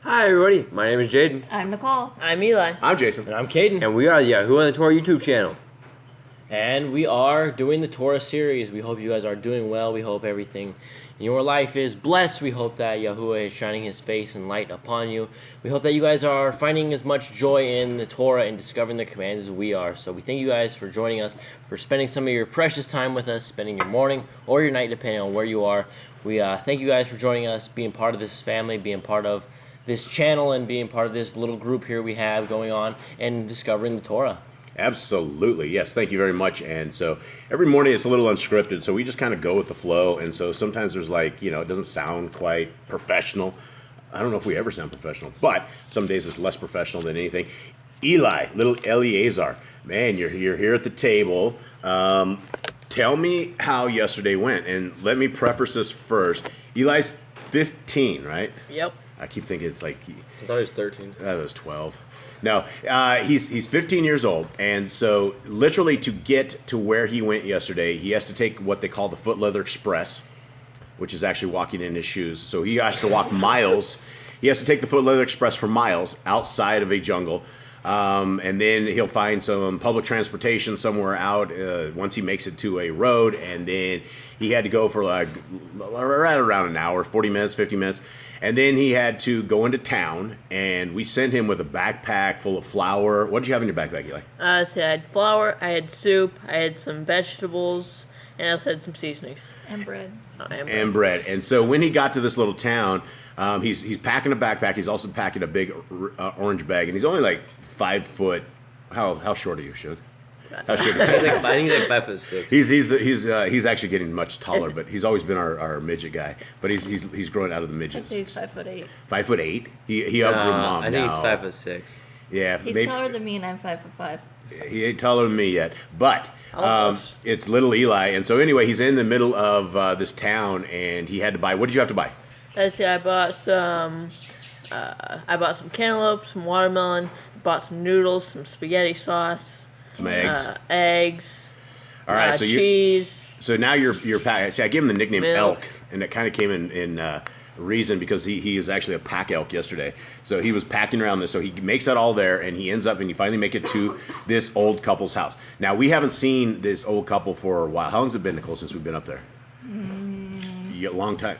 Hi everybody, my name is Jaden. I'm Nicole. I'm Eli. I'm Jason. And I'm Caden. And we are the Yahoo and the Torah YouTube channel. And we are doing the Torah series. We hope you guys are doing well. We hope everything in your life is blessed. We hope that Yahuwah is shining his face and light upon you. We hope that you guys are finding as much joy in the Torah and discovering the commands as we are. So we thank you guys for joining us, for spending some of your precious time with us, spending your morning or your night depending on where you are. We thank you guys for joining us, being part of this family, being part of this channel, and being part of this little group here we have going on and discovering the Torah. Absolutely. Yes, thank you very much. And so every morning it's a little unscripted, so we just kind of go with the flow. And so sometimes there's it doesn't sound quite professional. I don't know if we ever sound professional, but some days it's less professional than anything. Eli, little Eleazar, man, you're here at the table. Tell me how yesterday went. And let me preface this first. Eli's 15, right? Yep. I keep thinking it's like... I thought he was 13. I was 12. No, he's 15 years old, and so literally to get to where he went yesterday, he has to take what they call the Foot Leather Express, which is actually walking in his shoes. So he has to walk miles. He has to take the Foot Leather Express for miles outside of a jungle, and then he'll find some public transportation somewhere out once he makes it to a road, and then he had to go for right around an hour, 40 minutes, 50 minutes. And then he had to go into town, and we sent him with a backpack full of flour. What did you have in your backpack, Eli? So I had flour, I had soup, I had some vegetables, and I also had some seasonings. And bread. And bread. And so when he got to this little town, he's packing a backpack. He's also packing a big orange bag, and he's only like 5 foot. How short are you, Shug? I think he's like 5'6". He's actually getting much taller, but he's always been our midget guy. But he's growing out of the I'd midgets. say he's 5'8". 5'8"? He outgrew Mom. I think now. he's 5'6". Yeah, He's taller than me, and I'm 5'5". He ain't taller than me yet, but it's little Eli. And so anyway, he's in the middle of this town, and he had to buy. What did you have to buy? I bought some cantaloupe, some watermelon, bought some noodles, some spaghetti sauce. Some eggs. Eggs. All right, so cheese. So now you're packing. See, I gave him the nickname Milk. Elk, and it kind of came in reason because he is actually a pack elk yesterday. So he was packing around this. So he makes that all there, and he ends up, and you finally make it to this old couple's house. Now we haven't seen this old couple for a while. How long's it been, Nicole, since we've been up there? A long time.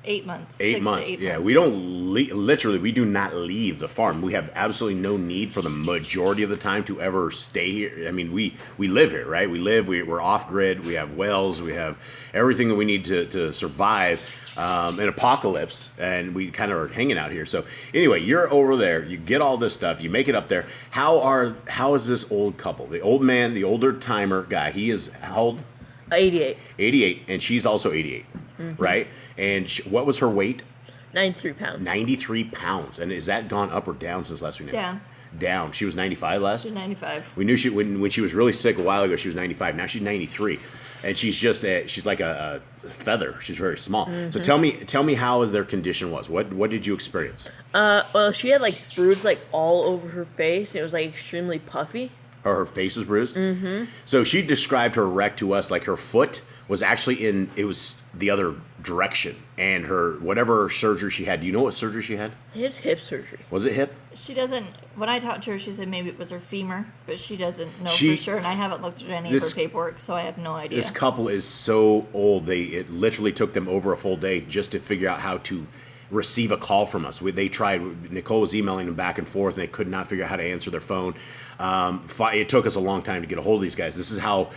8 months. 8 6 months. to 8 Yeah, months. we don't literally. We do not leave the farm. We have absolutely no need for the majority of the time to ever stay here. I mean, we live here, right? We're off grid. We have wells. We have everything that we need to survive an apocalypse, and we kind of are hanging out here. So anyway, you're over there. You get all this stuff. You make it up there. How is this old couple? The old man, the older timer guy. He is how old? 88. 88, and she's also 88, right? And what was her weight? 93 pounds. 93 pounds. And has that gone up or down since last we knew? Down. She was 95 last? She's 95. We knew when she was really sick a while ago, she was 95. Now she's 93. And she's like a feather. She's very small. So tell me how their condition was. What did you experience? Well, she had bruises all over her face. And it was extremely puffy. Her face was bruised? Mm-hmm. So she described her wreck to us like her foot was actually it was the other direction. And her, whatever surgery she had, do you know what surgery she had? It's hip surgery. Was it hip? She doesn't. When I talked to her, she said maybe it was her femur, but she doesn't know for sure. And I haven't looked at any of her paperwork, so I have no idea. This couple is so old. It literally took them over a full day just to figure out how to receive a call from us. They tried. Nicole was emailing them back and forth, and they could not figure out how to answer their phone. It took us a long time to get a hold of these guys. This is how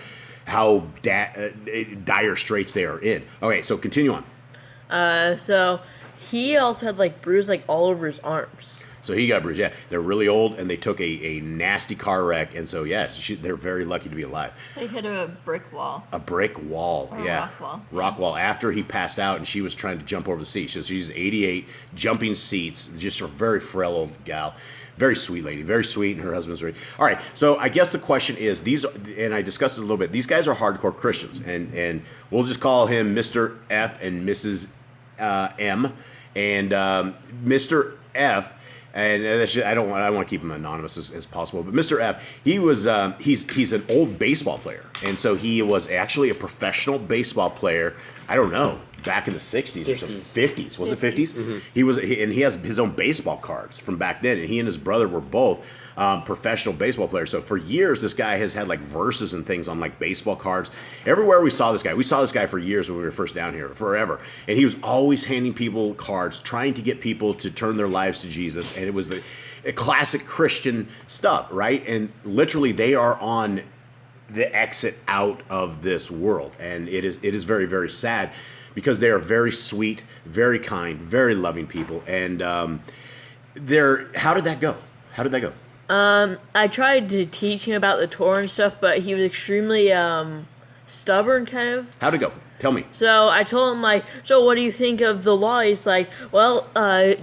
dire straits they are in. Okay, so continue on. So he also had bruises all over his arms. So he got bruised. Yeah, they're really old, and they took a nasty car wreck, and so they're very lucky to be alive. They hit a brick wall. A brick wall, or yeah. A rock wall. Rock wall. After he passed out, and she was trying to jump over the seat. So she's 88, jumping seats. Just a very frail old gal. Very sweet lady, very sweet, and her husband's very... All right, so I guess the question is, and I discussed this a little bit, these guys are hardcore Christians, and we'll just call him Mr. F and Mrs. M, and Mr. F, and I don't want to keep him anonymous as possible, but Mr. F, he's an old baseball player, and so he was actually a professional baseball player. I don't know. back in the 60s or something. 50s. Was it 50s? 50s? And he has his own baseball cards from back then. And he and his brother were both professional baseball players. So for years, this guy has had like verses and things on like baseball cards. Everywhere we saw this guy for years when we were first down here, forever. And he was always handing people cards, trying to get people to turn their lives to Jesus. And it was the classic Christian stuff, right? And literally they are on the exit out of this world. And it is very, very sad because they are very sweet, very kind, very loving people. And how did that go? How did that go? I tried to teach him about the Torah and stuff, but he was extremely stubborn, kind of. How'd it go? Tell me. So I told him, like, so what do you think of the law? He's like, well,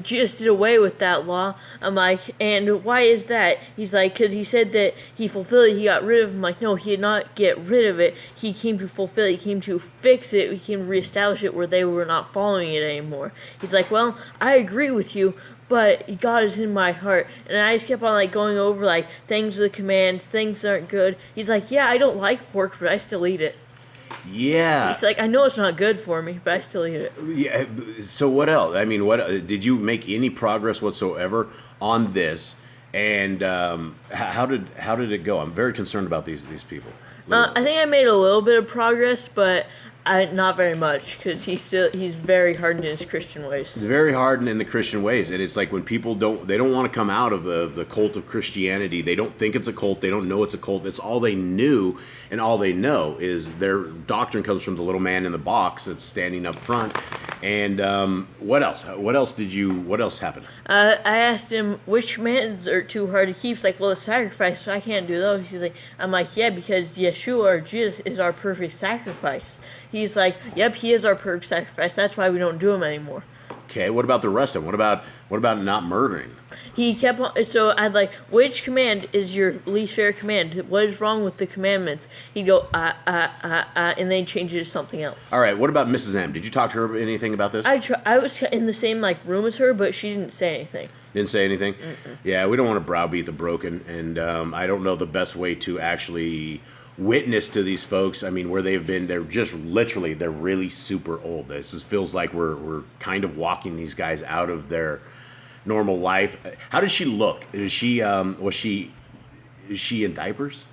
Jesus did away with that law. I'm like, and why is that? He's like, because he said that he fulfilled it, he got rid of it. I'm like, no, he did not get rid of it. He came to fulfill it. He came to fix it. He came to reestablish it where they were not following it anymore. He's like, well, I agree with you, but God is in my heart. And I just kept on, like, going over, like, things are the command, things aren't good. He's like, yeah, I don't like pork, but I still eat it. Yeah. He's like, I know it's not good for me, but I still eat it. Yeah. So what else? I mean, what did you make any progress whatsoever on this? And how did it go? I'm very concerned about these people. I think I made a little bit of progress, but not very much, because he's very hardened in his Christian ways. He's very hardened in the Christian ways, and it's like when people don't want to come out of the cult of Christianity. They don't think it's a cult. They don't know it's a cult. It's all they knew, and all they know is their doctrine comes from the little man in the box that's standing up front. And what else? What else happened? I asked him which commands are too hard to keep. He's like, well, the sacrifice, so I can't do those. He's like, I'm like, yeah, because Yeshua or Jesus is our perfect sacrifice. He's like, yep, he is our perfect sacrifice. That's why we don't do him anymore. Okay, what about the rest of them? What about not murdering? He kept on, so I'd like, which command is your least favorite command? What is wrong with the commandments? He'd go, and then change it to something else. All right, what about Mrs. M? Did you talk to her anything about this? I was in the same, like, room as her, but she didn't say anything. Didn't say anything? Mm-mm. Yeah, we don't want to browbeat the broken, and I don't know the best way to actually witness to these folks. I mean, where they've been, they're just literally, they're really super old. This just feels like we're kind of walking these guys out of their normal life. How does she look? Is she is she in diapers?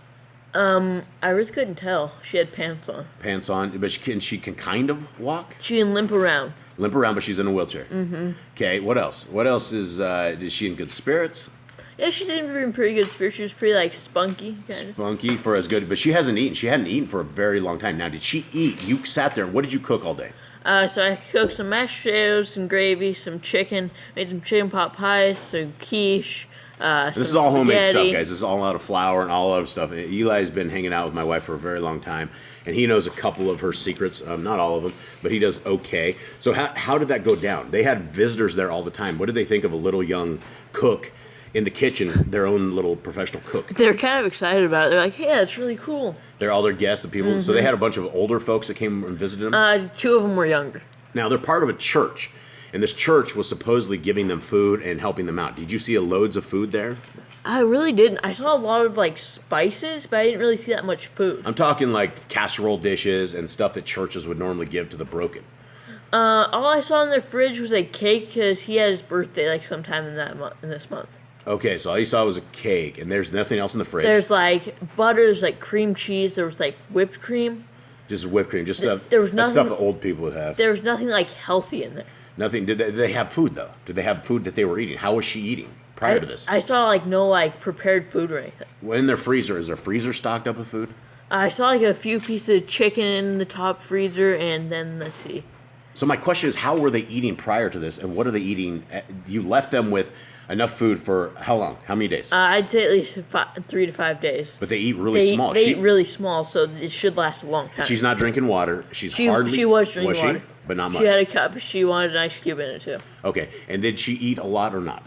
I really couldn't tell. She had pants on. Pants on, but she can kind of walk. She can limp around. Limp around, but she's in a wheelchair. Mm-hmm. Okay, what else? What else is she in good spirits? Yeah, she seemed to be in pretty good spirits. She was pretty, like, spunky, kind of. Spunky for as good, but she hasn't eaten. She hadn't eaten for a very long time. Now, did she eat? You sat there, and what did you cook all day? So I cooked some mashed potatoes, some gravy, some chicken, made some chicken pot pies, some quiche, This some is all homemade spaghetti. stuff, guys. This is all out of flour and all other stuff. Eli's been hanging out with my wife for a very long time, and he knows a couple of her secrets. Not all of them, but he does okay. So how did that go down? They had visitors there all the time. What did they think of a little young cook in the kitchen, their own little professional cook? They're kind of excited about it. They're like, yeah, it's really cool. They're all their guests, the people. Mm-hmm. So they had a bunch of older folks that came and visited them? Two of them were younger. Now, they're part of a church, and this church was supposedly giving them food and helping them out. Did you see loads of food there? I really didn't. I saw a lot of, like, spices, but I didn't really see that much food. I'm talking like casserole dishes and stuff that churches would normally give to the broken. All I saw in their fridge was a cake because he had his birthday, like, sometime in this month. Okay, so all you saw was a cake, and there's nothing else in the fridge. There's, like, butter, there's, like, cream cheese, there was, like, whipped cream. Just whipped cream, just stuff. There was nothing, stuff that old people would have. There was nothing, like, healthy in there. Nothing. Did they have food though? Did they have food that they were eating? How was she eating prior to this? I saw, like, no, like, prepared food or anything. In their freezer, is their freezer stocked up with food? I saw, like, a few pieces of chicken in the top freezer, and then, let's see. So my question is, how were they eating prior to this, and what are they eating? You left them with enough food for how long? How many days? I'd say at least 3 to 5 days. But they eat really small. They eat really small, so it should last a long time. She's not drinking water. She was drinking water. But not much. She had a cup. She wanted an ice cube in it, too. Okay. And did she eat a lot or not?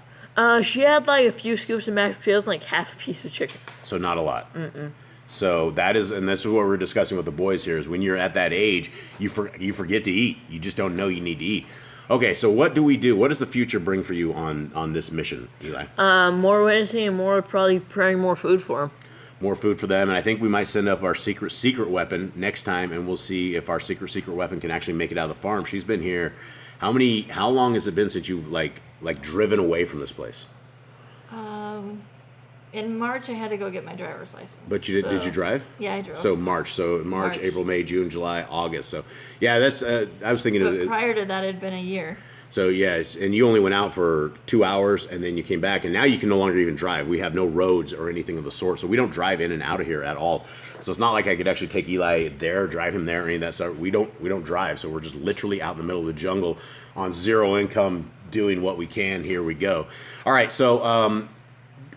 She had, like, a few scoops of mashed potatoes and, like, half a piece of chicken. So not a lot. Mm-mm. So that is, and this is what we're discussing with the boys here, is when you're at that age, you forget to eat. You just don't know you need to eat. Okay, so what do we do? What does the future bring for you on this mission, Eli? More witnessing and more probably preparing more food for him. more food for them. And I think we might send up our secret weapon next time, and we'll see if our secret weapon can actually make it out of the farm. She's been here. How long has it been since you've like driven away from this place? In March, I had to go get my driver's license. But did you drive? Yeah, I drove. So March, April, May, June, July, August. So yeah, that's I was thinking but of it. Prior to that, it had been a year. So yes, and you only went out for 2 hours, and then you came back, and now you can no longer even drive. We have no roads or anything of the sort, so we don't drive in and out of here at all. So it's not like I could actually take Eli there, drive him there, or any of that stuff. We don't drive, so we're just literally out in the middle of the jungle on zero income, doing what we can. Here we go. All right, so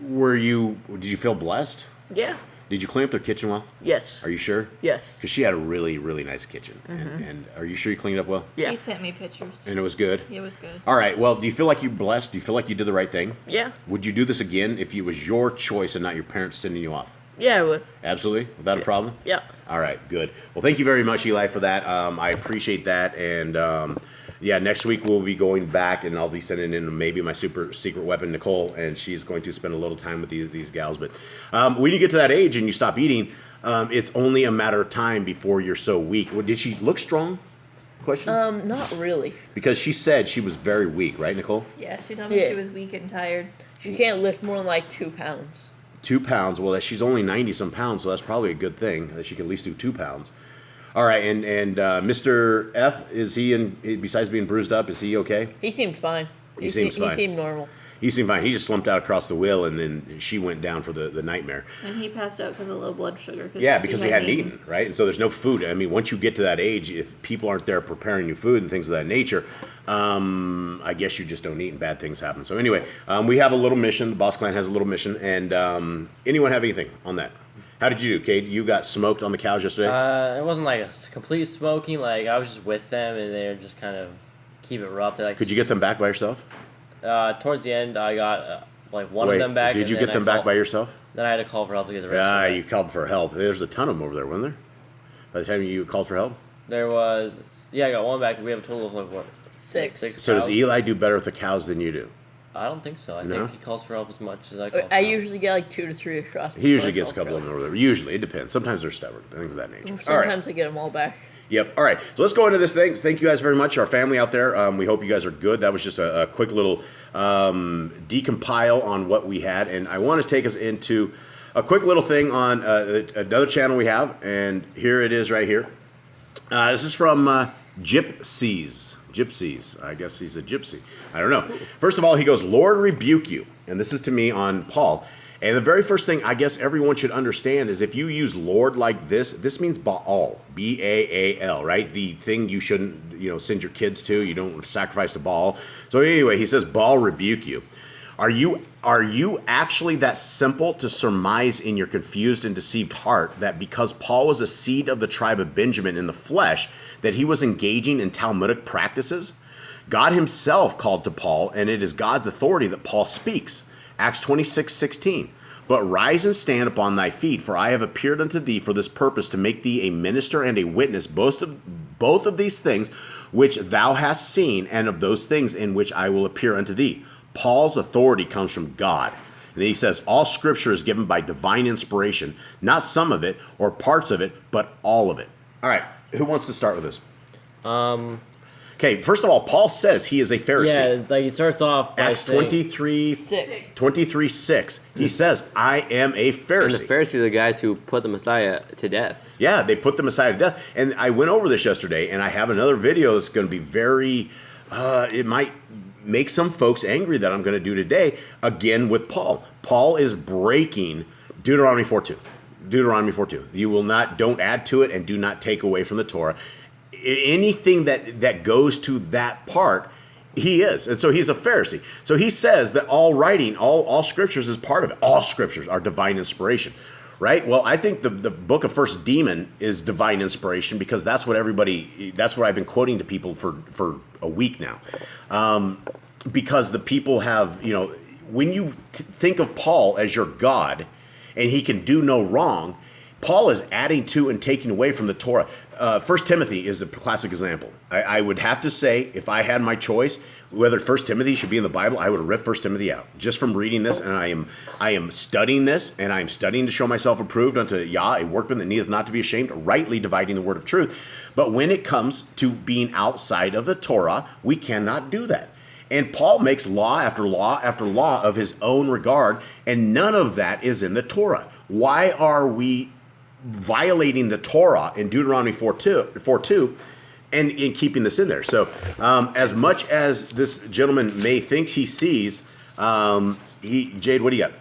did you feel blessed? Yeah. Did you clean up their kitchen well? Yes. Are you sure? Yes. Because she had a really, really nice kitchen. And are you sure you cleaned it up well? Yeah. He sent me pictures. And it was good? It was good. All right. Well, do you feel like you're blessed? Do you feel like you did the right thing? Yeah. Would you do this again if it was your choice and not your parents sending you off? Yeah, I would. Absolutely? Without a problem? Yeah. All right. Good. Well, thank you very much, Eli, for that. I appreciate that. And yeah, next week we'll be going back, and I'll be sending in maybe my super secret weapon, Nicole, and she's going to spend a little time with these gals. But when you get to that age and you stop eating, it's only a matter of time before you're so weak. Did she look strong? Question? Not really. Because she said she was very weak, right, Nicole? Yeah, she told me Yeah. she was weak and tired. She can't lift more than like 2 pounds. 2 pounds. Well, she's only 90-some pounds, so that's probably a good thing that she can at least do 2 pounds. All right, and Mr. F, is he besides being bruised up, is he okay? He seemed fine. He seems fine. He seemed normal. He seemed fine. He just slumped out across the wheel, and then she went down for the nightmare. And he passed out because of low blood sugar. Yeah, because he hadn't eaten, right? And so there's no food. I mean, once you get to that age, if people aren't there preparing you food and things of that nature, I guess you just don't eat and bad things happen. So anyway, we have a little mission. The Boss Clan has a little mission. And anyone have anything on that? How did you do, Cade? You got smoked on the cows yesterday? It wasn't like a complete smoking. Like, I was just with them, and they were just kind of keep it rough. They, like, Could you get them back by yourself? Towards the end, I got one of them back. Did you and get them back by yourself? Then I had to call for help to get the rest. Yeah, of them. you called for help. There's a ton of them over there, wasn't there? By the time you called for help? There was, I got one back. We have a total of like what? 6. So does cows. Eli do better with the cows than you do? I don't think so. I No? think he calls for help as much as I call for I help. usually get like 2 to 3 across. He usually gets a couple of them over there. Usually, it depends. Sometimes they're stubborn, things of that nature. All right. Sometimes I get them all back. Yep. All right. So let's go into this thing. Thank you guys very much, our family out there. We hope you guys are good. That was just a quick little decompile on what we had, and I want to take us into a quick little thing on another channel we have, and here it is right here. This is from Gypsies. Gypsies. I guess he's a gypsy. I don't know. First of all, he goes, "Lord rebuke you," and this is to me on Paul. And the very first thing I guess everyone should understand is if you use Lord like this means Baal, Baal, right? The thing you shouldn't, send your kids to. You don't sacrifice to Baal. So anyway, he says, "Baal rebuke you." Are you actually that simple to surmise in your confused and deceived heart that because Paul was a seed of the tribe of Benjamin in the flesh, that he was engaging in Talmudic practices? God himself called to Paul, and it is God's authority that Paul speaks. Acts 26:16. "But rise and stand upon thy feet, for I have appeared unto thee for this purpose, to make thee a minister and a witness both of these things which thou hast seen, and of those things in which I will appear unto thee." Paul's authority comes from God. And then he says, all scripture is given by divine inspiration, not some of it or parts of it, but all of it. All right, who wants to start with this? Okay, first of all, Paul says he is a Pharisee. Yeah, like it starts off by Acts saying, 23:6. He says, "I am a And Pharisee." the Pharisees are the guys who put the Messiah to death. Yeah, they put the Messiah to death. And I went over this yesterday, and I have another video that's going to be very, it might make some folks angry that I'm going to do today, again with Paul. Paul is breaking Deuteronomy 4:2. Deuteronomy 4:2. You will not, don't add to it and do not take away from the Torah. Anything that goes to that part, he is. And so he's a Pharisee. So he says that all writing, all scriptures is part of it. All scriptures are divine inspiration, right? Well, I think the book of First Demon is divine inspiration because that's what I've been quoting to people for a week now. Because the people have, when you think of Paul as your God and he can do no wrong, Paul is adding to and taking away from the Torah. First Timothy is a classic example. I would have to say, if I had my choice, whether First Timothy should be in the Bible, I would have ripped First Timothy out just from reading this. And I am studying this, and I am studying to show myself approved unto Yah, a workman that needeth not to be ashamed, rightly dividing the word of truth. But when it comes to being outside of the Torah, we cannot do that. And Paul makes law after law after law of his own regard, and none of that is in the Torah. Why are we violating the Torah in Deuteronomy 4:2 and in keeping this in there? So as much as this gentleman may think he sees, Jade, what do you got?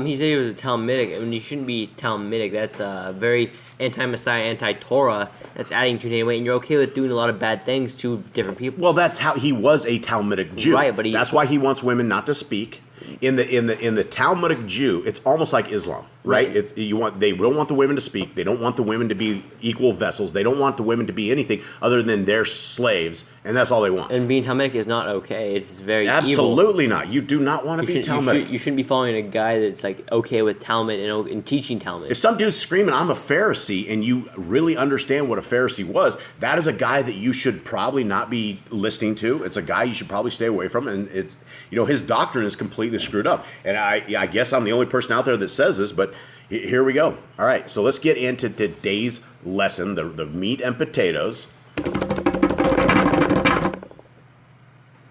He said he was a Talmudic. I mean, you shouldn't be Talmudic. That's very anti-Messiah, anti-Torah. That's adding to it anyway, and you're okay with doing a lot of bad things to different people. Well, that's how he was a Talmudic Jew. Right, but that's why he wants women not to speak. In the Talmudic Jew, it's almost like Islam, right? They don't want the women to speak. They don't want the women to be equal vessels. They don't want the women to be anything other than their slaves, and that's all they want. And being Talmudic is not okay. It's very absolutely evil. not. You do not want to be Talmudic. You shouldn't be following a guy that's like okay with Talmud and teaching Talmud. If some dude's screaming, "I'm a Pharisee," and you really understand what a Pharisee was, that is a guy that you should probably not be listening to. It's a guy you should probably stay away from, and it's his doctrine is completely screwed up. And I guess I'm the only person out there that says this, but here we go. All right, so let's get into today's lesson, the meat and potatoes.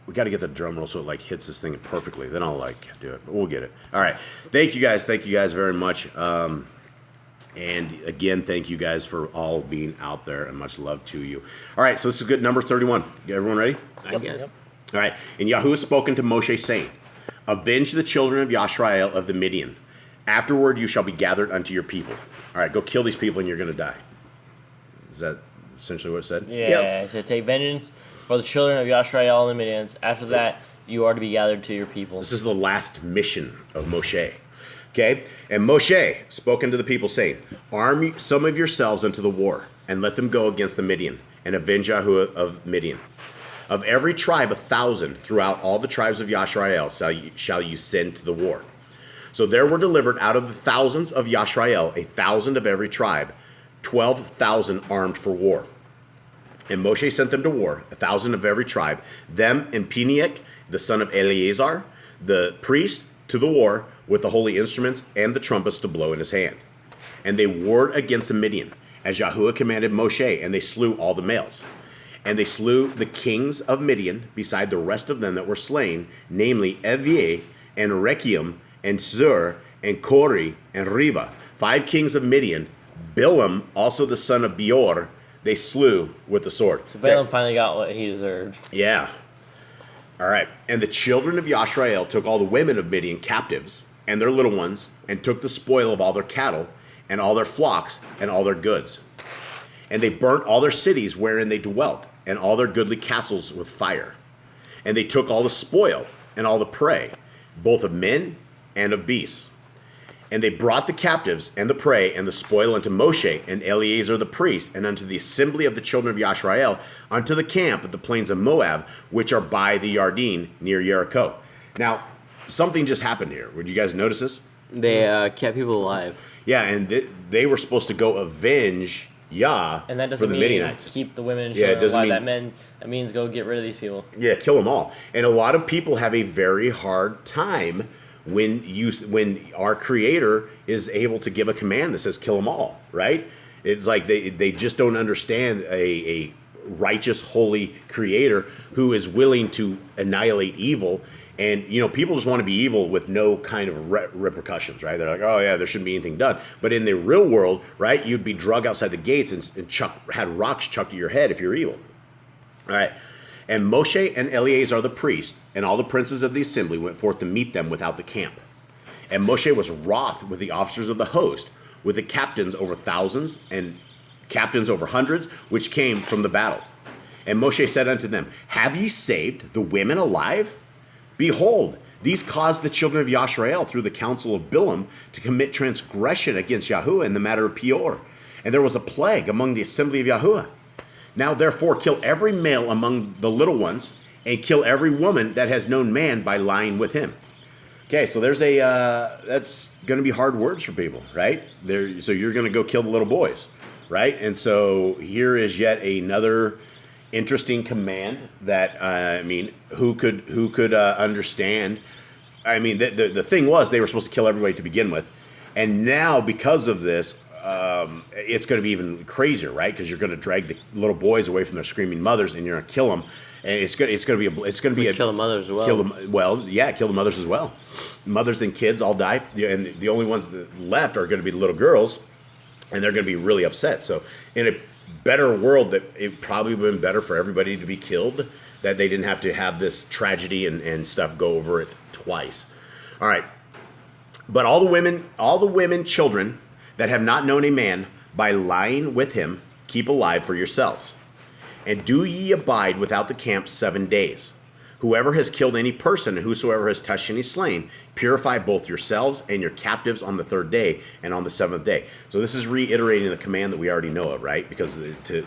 We got to get the drum roll so it like hits this thing perfectly. Then I'll do it, but we'll get it. All right, thank you guys very much. And again, thank you guys for all being out there, and much love to you. All right, so this is good. Number 31. Everyone ready? I guess. Yep. All right, and Yahuwah spoken to Moshe, saying, "Avenge the children of Yashrael of the Midian. Afterward you shall be gathered unto your people." All right, go kill these people and you're going to die. Is that essentially what it said? Yeah, to take vengeance for the children of Yashrael and the Midians. After that, you are to be gathered to your people. This is the last mission of Moshe. Okay? And Moshe spoke unto the people, saying, "Arm some of yourselves unto the war, and let them go against the Midian, and avenge Yahuwah of Midian. Of every tribe 1,000 throughout all the tribes of Yashrael shall you send to the war." So there were delivered out of the thousands of Yashrael 1,000 of every tribe, 12,000 armed for war. And Moshe sent them to war, 1,000 of every tribe, them and Peniach, the son of Eleazar, the priest, to the war with the holy instruments and the trumpets to blow in his hand. And they warred against the Midian, as Yahuwah commanded Moshe, and they slew all the males. And they slew the kings of Midian, beside the rest of them that were slain, namely Evieh, and Rechiam, and Zur, and Kori, and Riva. 5 kings of Midian, Bilam, also the son of Beor, they slew with the sword. So Balaam finally got what he deserved. Yeah. All right. And the children of Yashrael took all the women of Midian captives, and their little ones, and took the spoil of all their cattle, and all their flocks, and all their goods. And they burnt all their cities wherein they dwelt, and all their goodly castles with fire. And they took all the spoil, and all the prey, both of men and of beasts. And they brought the captives, and the prey, and the spoil unto Moshe, and Eleazar the priest, and unto the assembly of the children of Yashrael, unto the camp at the plains of Moab, which are by the Yarden, near Jericho. Now, something just happened here. Would you guys notice this? They kept people alive. Yeah, and they were supposed to go avenge Yah And that for doesn't the mean Midianites. keep the women and Yeah, it children doesn't alive. mean- That means go get rid of these people. Yeah, kill them all. And a lot of people have a very hard time when our Creator is able to give a command that says kill them all, right? It's like they just don't understand a righteous, holy Creator who is willing to annihilate evil. And, people just want to be evil with no kind of repercussions, right? They're like, oh, yeah, there shouldn't be anything done. But in the real world, right, you'd be drug outside the gates and had rocks chucked at your head if you're evil. All right. And Moshe and Eleazar the priest and all the princes of the assembly went forth to meet them without the camp. And Moshe was wroth with the officers of the host, with the captains over thousands and captains over hundreds, which came from the battle. And Moshe said unto them, Have ye saved the women alive? Behold, these caused the children of Yashrael through the counsel of Bilam to commit transgression against Yahuwah in the matter of Peor. And there was a plague among the assembly of Yahuwah. Now therefore kill every male among the little ones, and kill every woman that has known man by lying with him. Okay, so there's that's going to be hard words for people, right? So you're going to go kill the little boys. right? And so here is yet another interesting command that who could understand? I mean, the thing was they were supposed to kill everybody to begin with, and now because of this, it's going to be even crazier, right? Because you're going to drag the little boys away from their screaming mothers, and you're going to kill them, and it's going to be kill the mothers as well. Kill the mothers as well. Mothers and kids all die, and the only ones that left are going to be the little girls, and they're going to be really upset. So in a better world, that it probably would have been better for everybody to be killed, that they didn't have to have this tragedy and stuff go over it twice. All right, but all the women, children that have not known a man, by lying with him, keep alive for yourselves. And do ye abide without the camp 7 days. Whoever has killed any person, and whosoever has touched any slain, purify both yourselves and your captives on the 3rd day and on the 7th day. So this is reiterating the command that we already know of, right? Because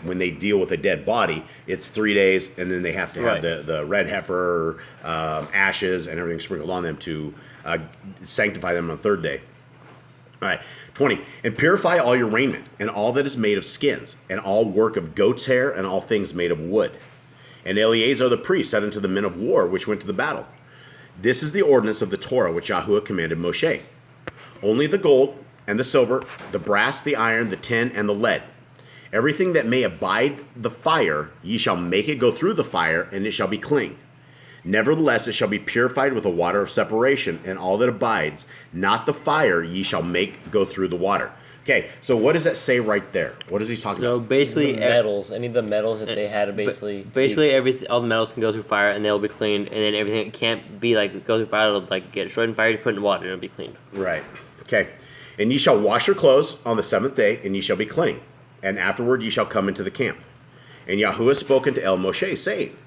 when they deal with a dead body, it's 3 days, and then they have to have the red heifer, ashes, and everything sprinkled on them to sanctify them on the 3rd day. All right, 20. And purify all your raiment, and all that is made of skins, and all work of goat's hair, and all things made of wood. And Eleazar the priest said unto the men of war which went to the battle, This is the ordinance of the Torah which Yahuwah commanded Moshe. Only the gold and the silver, the brass, the iron, the tin, and the lead. Everything that may abide the fire, ye shall make it go through the fire, and it shall be clean. Nevertheless, it shall be purified with a water of separation, and all that abides, not the fire, ye shall make go through the water. Okay, so what does that say right there? What is he talking about? So basically, the metals, any of the metals that they had, basically everything, all the metals can go through fire and they'll be cleaned, and then everything that can't be go through fire, it'll get destroyed in fire. You put it in water and it'll be cleaned. Right. Okay. And ye shall wash your clothes on the 7th day, and ye shall be clean. And afterward ye shall come into the camp. And Yahuwah spoke unto El Moshe, saying,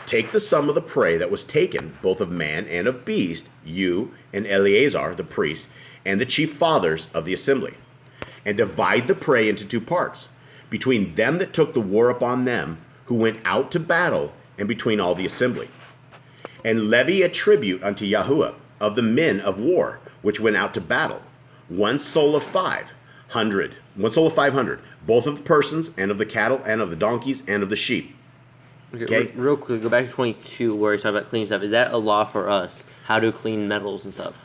Take the sum of the prey that was taken, both of man and of beast, you and Eleazar the priest, and the chief fathers of the assembly. And divide the prey into 2 parts, between them that took the war upon them, who went out to battle, and between all the assembly. And levy a tribute unto Yahuwah of the men of war, which went out to battle, 1 soul of 500, 1 soul of 500, both of the persons, and of the cattle, and of the donkeys, and of the sheep. Okay. Real quick, go back to 22 where he's talking about cleaning stuff. Is that a law for us? How to clean metals and stuff?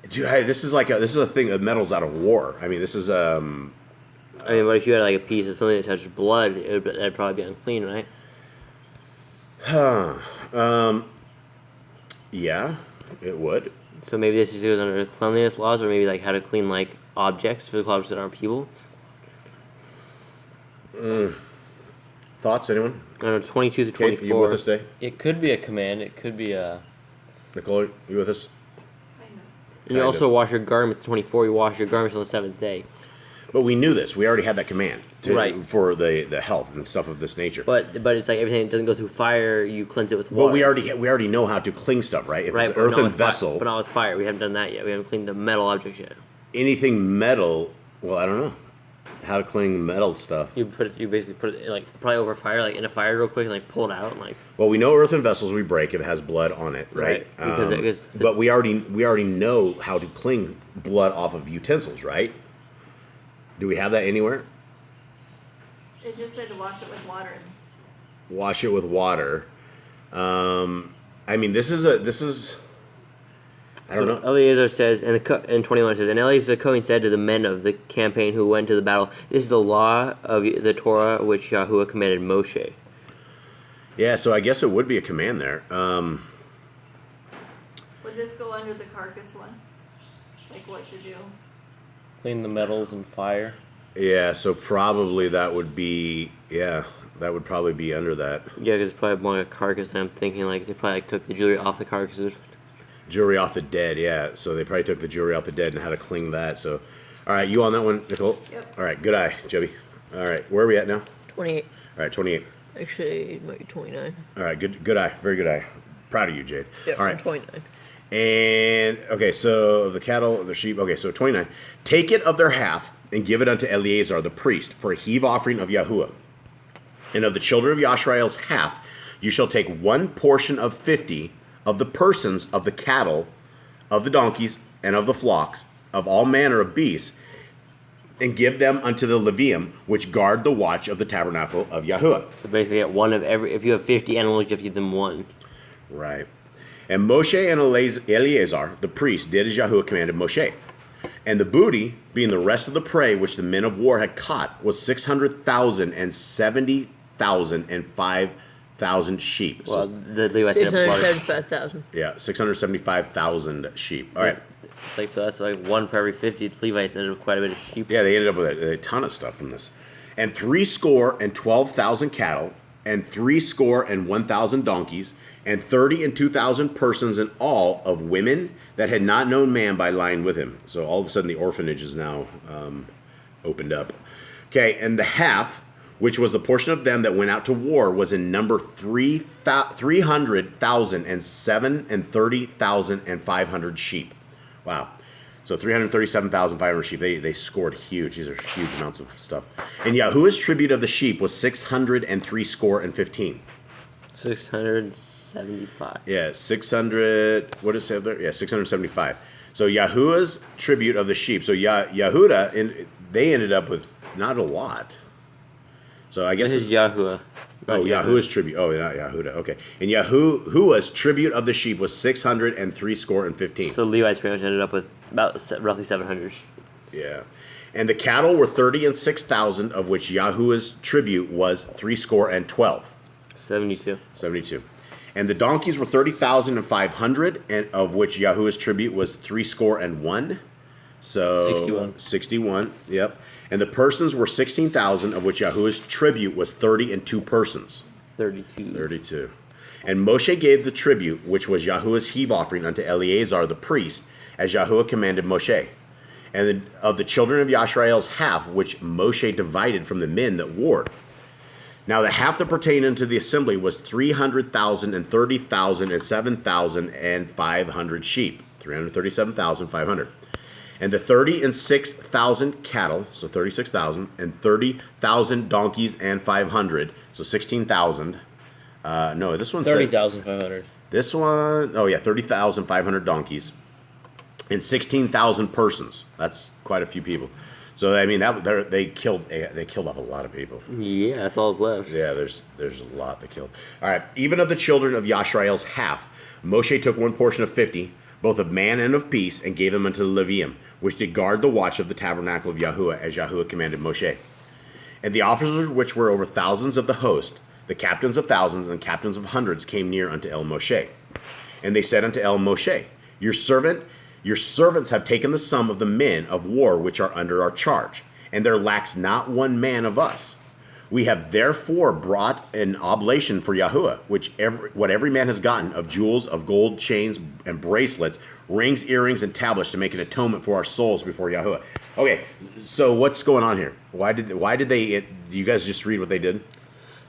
Dude, hey, this is a thing of metals out of war. I mean, this is I mean, what if you had a piece of something that touched blood? That'd probably be unclean, right? Yeah, it would. So maybe this just goes under cleanliness laws, or maybe how to clean objects, physical objects that aren't people. Thoughts, anyone? I don't know, 22 to 24. Kate, you with us today? it could be a command. It could be a. Nicole, you with us? And you also wash your garments. 24. You wash your garments on the 7th day. But we knew this. We already had that command Right. for the health and stuff of this nature. But it's everything that doesn't go through fire, you cleanse it with water. Well, we already know how to clean stuff, right? If right, it's an earthen but vessel, but not with fire. We haven't done that yet. We haven't cleaned the metal objects yet. anything metal. Well, I don't know how to clean metal stuff. You basically put it probably over fire, in a fire real quick, and pull it out and Well, we know earthen vessels we break if it has blood on it, right? Because but we already know how to clean blood off of utensils, right? Do we have that anywhere? It just said to wash it with water. Wash it with water. I mean, this is. I don't know. Eleazar says, in 21 it says, and Eleazar the Kohen said to the men of the campaign who went to the battle, This is the law of the Torah which Yahuwah commanded Moshe. Yeah, so I guess it would be a command there. Would this go under the carcass one? What to do? Clean the metals and fire. Yeah, so probably that would be, that would probably be under that. Yeah, because it's probably more like a carcass, and I'm thinking they probably took the jewelry off the carcasses. Jewelry off the dead, yeah. So they probably took the jewelry off the dead and how to clean that. So, all right, you on that one, Nicole? Yep. All right, good eye, Joby. All right, where are we at now? 28. All right, 28. Actually, it might be 29. All right, good eye, very good eye. Proud of you, Jade. Yeah, all right. 29. And, okay, so the cattle, the sheep, okay, so 29. Take it of their half and give it unto Eleazar the priest for a heave offering of Yahuwah. And of the children of Yashrael's half, you shall take 1 portion of 50 of the persons of the cattle, of the donkeys, and of the flocks, of all manner of beasts, and give them unto the Levium, which guard the watch of the tabernacle of Yahuwah. So basically, get one of every. If you have 50 animals, you have to give them one. Right. And Moshe and Eleazar, the priest, did as Yahuwah commanded Moshe. And the booty, being the rest of the prey which the men of war had caught, was 600,000 and 70,000 and 5,000 sheep. Well, the Levites ended up slaughtering. 675,000. Yeah, 675,000 sheep. All right. It's like, so that's like one per every 50. The Levites ended up quite a bit of sheep. Yeah, they ended up with a ton of stuff from this. And 12,000 cattle, and 1,000 donkeys, and 2,000 persons in all of women that had not known man by lying with him. So all of a sudden the orphanage is now opened up. Okay, and the half, which was the portion of them that went out to war, was in number 300,000 and 30,000 and 500 sheep. Wow. So 337,500 sheep. They scored huge. These are huge amounts of stuff. And Yahuwah's tribute of the sheep was 615. 675. Yeah, 600. What does it say there? Yeah, 675. So Yahuwah's tribute of the sheep. So Yahudah, they ended up with not a lot. So I guess This is Yahuwah. Oh, Yahuwah's tribute. Oh, not Yahudah. Okay. And Yahuwah's tribute of the sheep was 615. So Levites pretty much ended up with about roughly 700. Yeah. And the cattle were 36,000, of which Yahuwah's tribute was 312. 72. 72. And the donkeys were 30,500, and of which Yahuwah's tribute was 301. So 61. Yep. And the persons were 16,000, of which Yahuwah's tribute was 32 persons. 32. And Moshe gave the tribute, which was Yahuwah's heave offering, unto Eleazar the priest, as Yahuwah commanded Moshe. And of the children of Yashrael's half, which Moshe divided from the men that warred. Now the half that pertained unto the assembly was 300,000 and 30,000 and 7,500 sheep. 337,500. And the 36,000 cattle, so 36,000, and 30,000 donkeys and 500, so 16,000. No, this one 30,500. This one, 30,500 donkeys, and 16,000 persons. That's quite a few people. So I mean, they killed off a lot of people. Yeah, that's all that's left. Yeah, there's a lot they killed. All right, even of the children of Yashrael's half, Moshe took one portion of 50, both of man and of peace, and gave them unto the Levium, which did guard the watch of the tabernacle of Yahuwah, as Yahuwah commanded Moshe. And the officers which were over thousands of the host, the captains of thousands and captains of hundreds, came near unto El Moshe. And they said unto El Moshe, Your servants have taken the sum of the men of war which are under our charge, and there lacks not one man of us. We have therefore brought an oblation for Yahuwah, what every man has gotten of jewels, of gold, chains, and bracelets, rings, earrings, and tablets, to make an atonement for our souls before Yahuwah. Okay, so what's going on here? Why did they? Do you guys just read what they did?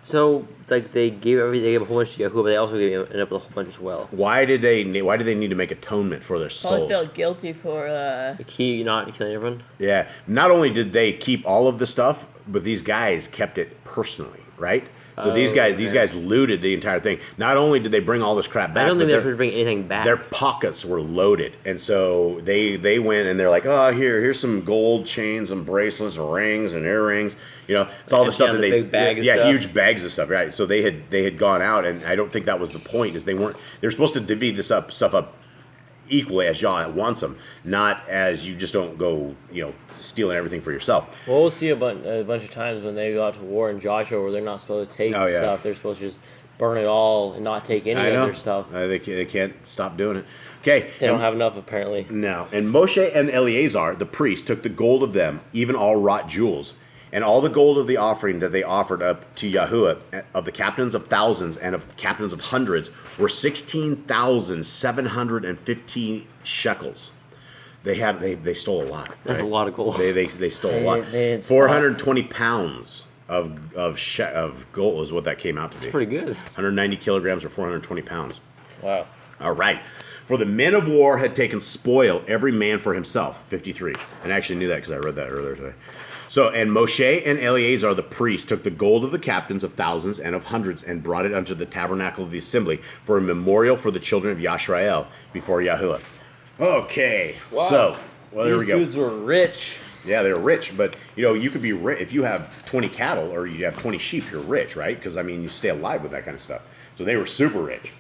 So it's like they gave a whole bunch to Yahuwah, but they also ended up with a whole bunch as well. Why did they need to make atonement for their Probably souls? felt guilty for Not killing everyone. Yeah. Not only did they keep all of the stuff, but these guys kept it personally, right? So these guys looted the entire thing. Not only did they bring all this crap back, I don't think they were bring anything back. Their pockets were loaded, and so they went and they're like, oh, here's some gold chains and bracelets and rings and earrings. It's all the stuff that they big bag of stuff. Huge bags of stuff, right? So they had gone out, and I don't think that was the point. Is they're supposed to divvy this stuff up equally as Yah wants them, not as you just don't go stealing everything for yourself. Well, we'll see a bunch of times when they go out to war in Joshua where they're not supposed to take stuff. They're supposed to just burn it all and not take any of their stuff. They can't stop doing it. Okay. They don't have enough, apparently. No. And Moshe and Eleazar, the priest, took the gold of them, even all wrought jewels, and all the gold of the offering that they offered up to Yahuwah, of the captains of thousands and of the captains of hundreds, were 16,715 shekels. They stole a lot. That's a lot of gold. They stole a lot. 420 pounds of gold is what that came out to be. That's pretty good. 190 kilograms or 420 pounds. Wow. All right. For the men of war had taken spoil, every man for himself. 53. And I actually knew that because I read that earlier today. So, and Moshe and Eleazar the priest took the gold of the captains of thousands and of hundreds and brought it unto the tabernacle of the assembly for a memorial for the children of Yashrael before Yahuwah. Okay. Wow. So, there we go. These dudes were rich. Yeah, they're rich, but you could be rich if you have 20 cattle or you have 20 sheep. You're rich, right? Because I mean, you stay alive with that kind of stuff. So they were super rich.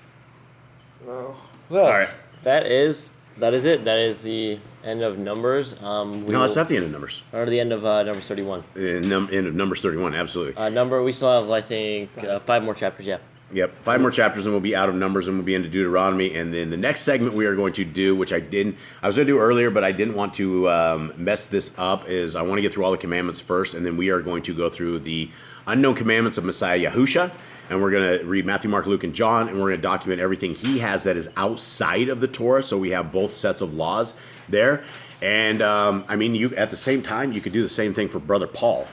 Well, All right. that is it. That is the end of Numbers. No, it's not the end of Numbers. Or the end of Numbers 31. End of Numbers 31, absolutely. We still have, I think, 5 more chapters. Yeah. Yep, 5 more chapters and we'll be out of Numbers and we'll be into Deuteronomy. And then the next segment we are going to do, which I was going to do earlier, but I didn't want to mess this up, is I want to get through all the commandments first, and then we are going to go through the unknown commandments of Messiah Yahusha, and we're going to read Matthew, Mark, Luke, and John, and we're going to document everything he has that is outside of the Torah, so we have both sets of laws there. And, I mean, you at the same time, you could do the same thing for Brother Paul.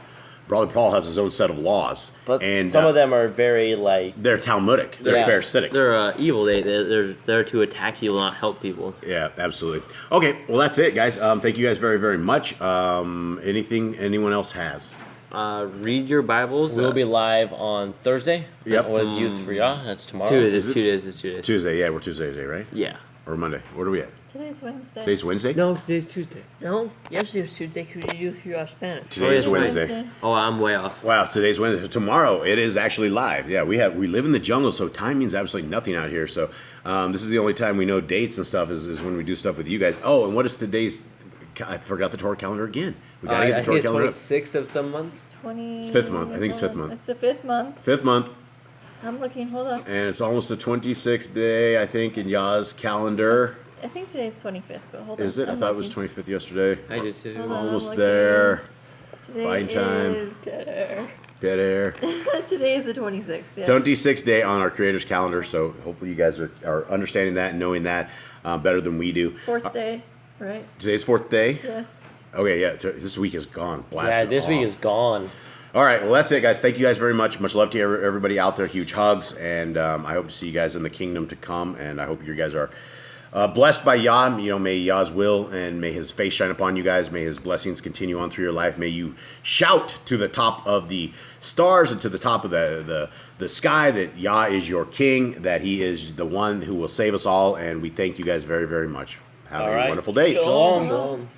Brother Paul has his own set of laws, but and some of them are very they're Talmudic, they're Pharisaic, they're evil. They're there to attack you, not help people. Yeah, absolutely. Okay, well that's it, guys. Thank you guys very, very much. Anything anyone else has? Read your Bibles. We'll be live on Thursday. Yep. With Youth for Yah. That's tomorrow. 2 days. 2 days. It's 2 days. Tuesday. Yeah, we're Tuesday today, right? Yeah. Or Monday. Where are we at? Today's Wednesday. Today's Wednesday. No, today's Tuesday. No, yesterday was Tuesday. Could you do through Spanish? Today's yes, Wednesday. Oh, I'm way off. Wow, today's Wednesday. Tomorrow it is actually live. Yeah, we live in the jungle, so time means absolutely nothing out here. So this is the only time we know dates and stuff is when we do stuff with you guys. Oh, and what is today's? I forgot the Torah calendar again. We gotta get the Torah calendar. 26th of some month. 20. It's 5th month. I think it's 5th month. It's the 5th month. 5th month. I'm looking. Hold up. And it's almost the 26th day, I think, in Yah's calendar. I think today's 25th, but hold on. Is it? I thought it was 25th yesterday. I did too. Hold on. Almost I'm there. Today Fine time. is Dead air. Today is the 26th. Yes. 26th day on our creator's calendar, so hopefully you guys are understanding that and knowing that better than we do. 4th day, right? Today's 4th day? Yes. Okay, yeah, this week is gone. Blasted Yeah, this week off. is gone. All right, well, that's it, guys. Thank you guys very much. Much love to everybody out there. Huge hugs, and I hope to see you guys in the kingdom to come, and I hope you guys are blessed by Yah. May Yah's will and may his face shine upon you guys. May his blessings continue on through your life. May you shout to the top of the stars and to the top of the sky that Yah is your king, that he is the one who will save us all, and we thank you guys very, very much. Have a wonderful day. Shalom.